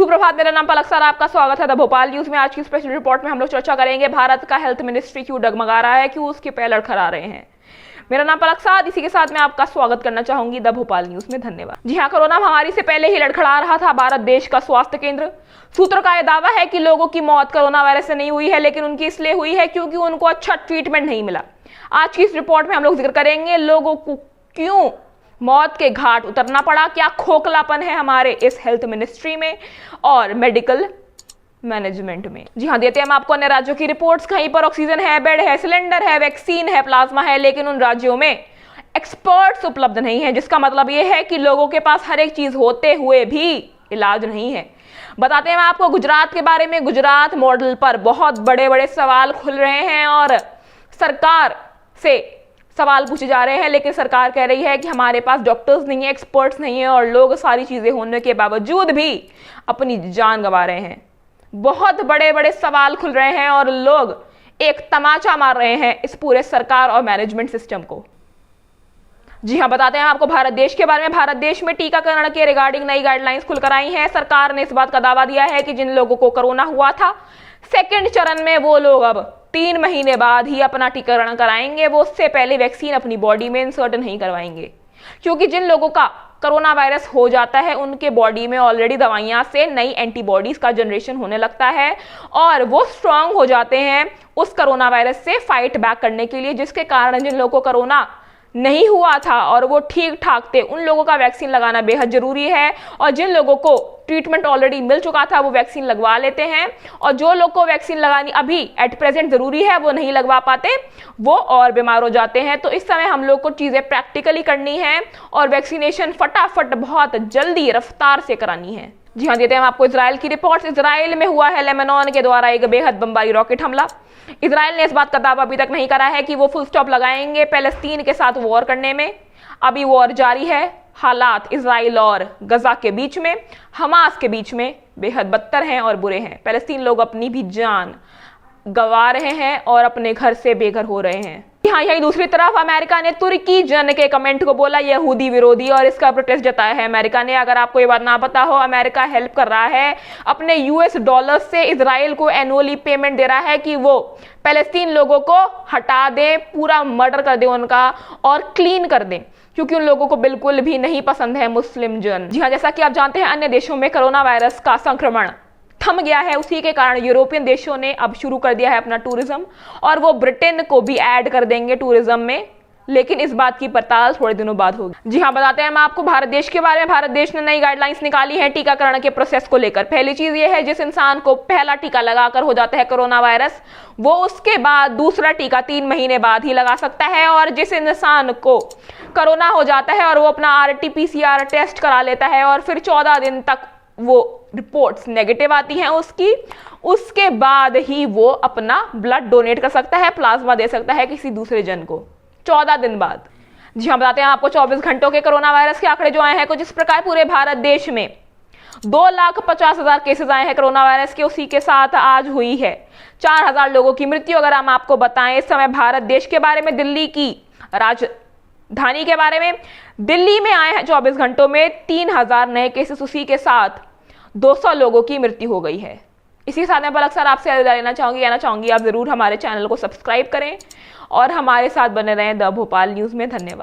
सुप्रभात, मेरा नाम पलक सर, आपका स्वागत है द भोपाल न्यूज में। आज की स्पेशल रिपोर्ट में हम लोग चर्चा करेंगे भारत का हेल्थ मिनिस्ट्री क्यों डगमगा रहा है, क्यों उसके पैर लड़खड़ा रहे हैं। मेरा नाम पलक सर, इसी के साथ मैं आपका स्वागत करना चाहूंगी द भोपाल न्यूज में। धन्यवाद। जी हाँ, कोरोना महामारी से पहले ही लड़खड़ा रहा था भारत देश का स्वास्थ्य केंद्र। सूत्रों का यह दावा है कि लोगों की मौत कोरोना वायरस से नहीं हुई है, लेकिन उनकी इसलिए हुई है क्योंकि उनको अच्छा ट्रीटमेंट नहीं मिला। आज की इस रिपोर्ट में हम लोग जिक्र करेंगे लोगों को क्यों मौत के घाट उतरना पड़ा, क्या खोखलापन है हमारे इस हेल्थ मिनिस्ट्री में और मेडिकल मैनेजमेंट में। जी हाँ, देते हैं हम आपको अन्य राज्यों की रिपोर्ट्स। कहीं पर ऑक्सीजन है, बेड है, सिलेंडर है, वैक्सीन है, प्लाज्मा है, लेकिन उन राज्यों में एक्सपर्ट्स उपलब्ध नहीं है, जिसका मतलब यह है कि लोगों के पास हर एक चीज होते हुए भी इलाज नहीं है। बताते हैं हम आपको गुजरात के बारे में। गुजरात मॉडल पर बहुत बड़े बड़े सवाल खुल रहे हैं और सरकार से सवाल पूछे जा रहे हैं, लेकिन सरकार कह रही है कि हमारे पास डॉक्टर्स नहीं है, एक्सपर्ट्स नहीं है और लोग सारी चीजें होने के बावजूद भी अपनी जान गंवा रहे हैं। बहुत बड़े बड़े सवाल खुल रहे हैं और लोग एक तमाचा मार रहे हैं इस पूरे सरकार और मैनेजमेंट सिस्टम को। जी हाँ, बताते हैं आपको भारत देश के बारे में। भारत देश में टीकाकरण के रिगार्डिंग नई गाइडलाइंस खुलकर आई हैं। सरकार ने इस बात का दावा दिया है कि जिन लोगों को कोरोना हुआ था सेकेंड चरण में, वो लोग अब 3 महीने बाद ही अपना टीकाकरण कराएंगे। वो उससे पहले वैक्सीन अपनी बॉडी में इंसर्ट नहीं करवाएंगे, क्योंकि जिन लोगों का कोरोना वायरस हो जाता है उनके बॉडी में ऑलरेडी दवाइयां से नई एंटीबॉडीज का जनरेशन होने लगता है और वो स्ट्रांग हो जाते हैं उस कोरोना वायरस से फाइट बैक करने के लिए, जिसके कारण जिन लोगों को कोरोना नहीं हुआ था और वो ठीक ठाक थे उन लोगों का वैक्सीन लगाना बेहद जरूरी है। और जिन लोगों को ट्रीटमेंट ऑलरेडी मिल चुका था वो वैक्सीन लगवा लेते हैं, और जो लोग को वैक्सीन लगानी अभी एट प्रेजेंट जरूरी है वो नहीं लगवा पाते, वो और बीमार हो जाते हैं। तो इस समय हम लोग को चीजें प्रैक्टिकली करनी है और वैक्सीनेशन फटाफट बहुत जल्दी रफ्तार से करानी है। जी हाँ, देते हैं हम आपको इजराइल की रिपोर्ट्स। इजराइल में हुआ है लेबनान के द्वारा एक बेहद बमबारी रॉकेट हमला। इजराइल ने इस बात का दावा अभी तक नहीं करा है कि वो फुल स्टॉप लगाएंगे पैलेस्तीन के साथ वॉर करने में। अभी वॉर जारी है। हालात इजराइल और गजा के बीच में, हमास के बीच में बेहद बदतर हैं और बुरे हैं। पैलेस्तीन लोग अपनी भी जान गंवा रहे हैं और अपने घर से बेघर हो रहे हैं। हाँ, यही दूसरी तरफ अमेरिका ने तुर्की जन के कमेंट को बोला यहूदी विरोधी और इसका प्रोटेस्ट जताया है अमेरिका ने। अगर आपको ये बात ना पता हो, अमेरिका हेल्प कर रहा है अपने यूएस डॉलर से इजराइल को एनुअली पेमेंट दे रहा है कि वो पैलेस्तीन लोगों को हटा दें, पूरा मर्डर कर दें उनका और क्लीन कर दें, क्योंकि उन लोगों को बिल्कुल भी नहीं पसंद है मुस्लिम जन। जी हाँ, जैसा कि आप जानते हैं अन्य देशों में कोरोना वायरस का संक्रमण थम गया है। उसी के कारण यूरोपियन देशों ने अब शुरू कर दिया है अपना टूरिज्म और वो ब्रिटेन को भी ऐड कर देंगे टूरिज्म में, लेकिन इस बात की पड़ताल थोड़े दिनों बाद होगी। जी हाँ, बताते हैं हम आपको भारत देश के बारे में। भारत देश ने नई गाइडलाइंस निकाली है टीकाकरण के प्रोसेस को लेकर। पहली चीज ये है, जिस इंसान को पहला टीका लगाकर हो जाता है कोरोना वायरस, वो उसके बाद दूसरा टीका 3 महीने बाद ही लगा सकता है। और जिस इंसान को कोरोना हो जाता है और वो अपना RT-PCR टेस्ट करा लेता है और फिर 14 दिन तक वो रिपोर्ट्स नेगेटिव आती हैं उसके बाद ही वो अपना ब्लड डोनेट कर सकता है, प्लाज्मा दे सकता है किसी दूसरे जन को 14 दिन बाद। जी हाँ, बताते हैं आपको 24 घंटों के कोरोना वायरस के आंकड़े जो आए हैं कुछ इस प्रकार। पूरे भारत देश में 2,50,000 केसेस आए हैं कोरोना वायरस के। उसी के साथ आज हुई है 4,000 लोगों की मृत्यु। अगर हम आपको बताएं इस समय भारत देश के बारे में, दिल्ली की राजधानी के बारे में, दिल्ली में आए हैं 24 घंटों में 3,000 नए केसेस। उसी के साथ 200 लोगों की मृत्यु हो गई है। इसी के साथ मैं पलक सर आपसे अलविदा लेना चाहूंगी। आप जरूर हमारे चैनल को सब्सक्राइब करें और हमारे साथ बने रहें द भोपाल न्यूज में। धन्यवाद।